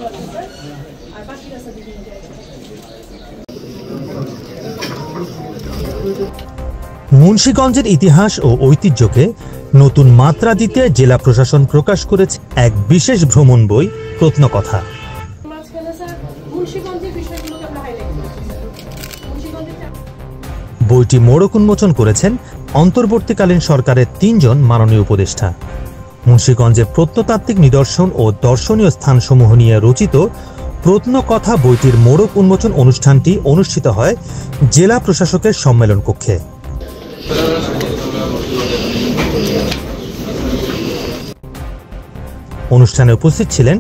আছে স্যার, আর বাকি রাস্তা বিভিন্ন জায়গায়। মুন্সিগঞ্জের ইতিহাস ও ঐতিহ্যকে নতুন মাত্রা দিতে জেলা প্রশাসন প্রকাশ করেছে এক বিশেষ ভ্রমণ বই প্রত্নকথা। বইটি মোড়ক উন্মোচন করেছেন অন্তর্বর্তীকালীন সরকারের ৩ জন মাননীয় উপদেষ্টা। মুন্সিগঞ্জের প্রত্নতাত্ত্বিক নিদর্শন ও দর্শনীয় স্থানসমূহ নিয়ে রচিত প্রত্নকথা বইটির মোড়ক উন্মোচন অনুষ্ঠানটি অনুষ্ঠিত হয় জেলা প্রশাসকের সম্মেলন কক্ষে। অনুষ্ঠানে উপস্থিত ছিলেন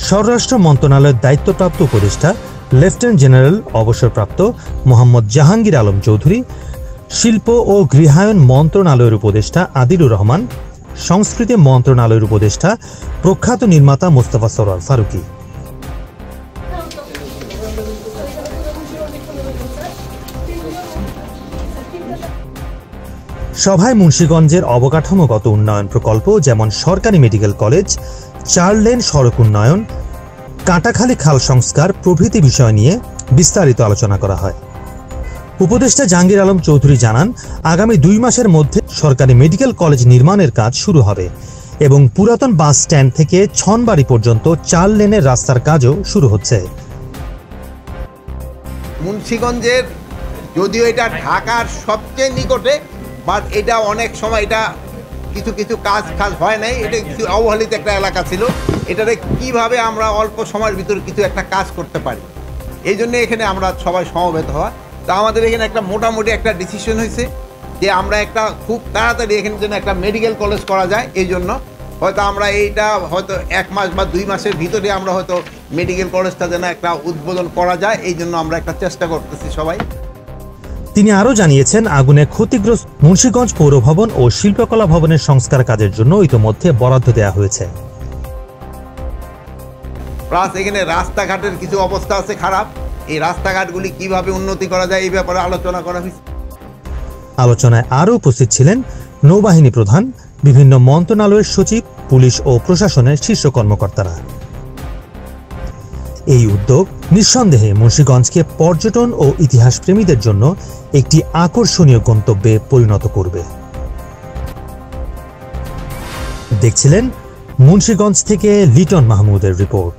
স্বরাষ্ট্র মন্ত্রণালয়ের দায়িত্বপ্রাপ্ত উপদেষ্টা লেফটেন্যান্ট জেনারেল অবসরপ্রাপ্ত মোহাম্মদ জাহাঙ্গীর আলম চৌধুরী, শিল্প ও গৃহায়ন মন্ত্রণালয়ের উপদেষ্টা আদিলুর রহমান, সংস্কৃতি মন্ত্রণালয়ের উপদেষ্টা প্রখ্যাত নির্মাতা মোস্তফা সরোয়ার ফারুকী। সভায় মুন্সিগঞ্জের অবকাঠামোগত উন্নয়ন প্রকল্প যেমন সরকারি মেডিকেল কলেজ, 4 লেন সড়ক উন্নয়ন, কাটাখালী খাল সংস্কার প্রভৃতি বিষয় নিয়ে বিস্তারিত আলোচনা করা হয়। উপদেষ্টা জাহাঙ্গীর আলম চৌধুরী জানান, আগামী 2 মাসের মধ্যে সরকারি মেডিকেল কলেজ নির্মাণের কাজ শুরু হবে এবং পুরাতন বাস স্ট্যান্ড থেকে ছনবাড়ি পর্যন্ত 4 লেনের রাস্তার কাজও শুরু হচ্ছে। মুন্সিগঞ্জের যদিও এটা ঢাকার সবচেয়ে নিকটে, বাট এটা অনেক সময় এটা কিছু কাজ হয় নাই, এটা কিছু অবহেলিত একটা এলাকা ছিল। এটাতে কিভাবে আমরা অল্প সময়ের ভিতরে কিছু একটা কাজ করতে পারি, এই জন্য এখানে আমরা সবাই সমবেত হওয়া। তা আমাদের এখানে একটা মোটামুটি একটা ডিসিশন হয়েছে যে আমরা একটা খুব তাড়াতাড়ি এখানে যেন একটা মেডিকেল কলেজ করা যায়। এই জন্য হয়তো আমরা এইটা হয়তো 1 মাস বা 2 মাসের ভিতরে আমরা হয়তো মেডিকেল কলেজটা যেন একটা উদ্বোধন করা যায়, এই জন্য আমরা একটা চেষ্টা করতেছি সবাই। তিনি আরও জানিয়েছেন, আগুনে ক্ষতিগ্রস্ত মুন্সিগঞ্জ পৌর ভবন ও শিল্পকলা ভবনের সংস্কার কাজের জন্য ইতিমধ্যে বরাদ্দ দেওয়া হয়েছে। প্লাস এখানে রাস্তাঘাটের কিছু অবস্থা আছে খারাপ, এই রাস্তাঘাটগুলি কিভাবে উন্নতি করা যায় এই ব্যাপারে আলোচনা করা হয়েছে। আলোচনায় আরও উপস্থিত ছিলেন নৌবাহিনী প্রধান, বিভিন্ন মন্ত্রণালয়ের সচিব, পুলিশ ও প্রশাসনের শীর্ষ কর্মকর্তারা। এই উদ্যোগ নিঃসন্দেহে মুন্সিগঞ্জকে পর্যটন ও ইতিহাস প্রেমীদের জন্য একটি আকর্ষণীয় গন্তব্যে পরিণত করবে। দেখছিলেন মুন্সিগঞ্জ থেকে লিটন মাহমুদের রিপোর্ট।